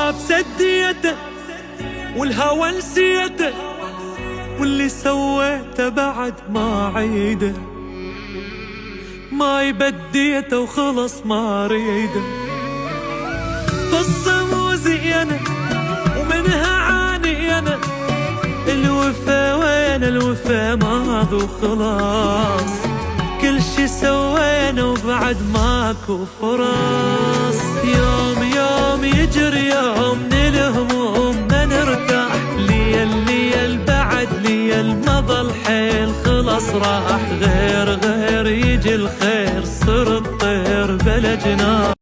الباب سديته والهوى نسيته، واللي سويته بعد ما عيده، ما يبديته وخلص ما اريده. قصة مو زينة ومنها عاني انا، الوفا وين الوفا ماضي وخلاص، كل شي سوينا وبعد ماكو فرص. يوم يوم يجري يوم من الهموم ما نرتاح، ليل بعد ليل مضى الحيل خلص راح، غير يجي الخير صرت طير بلا جناح.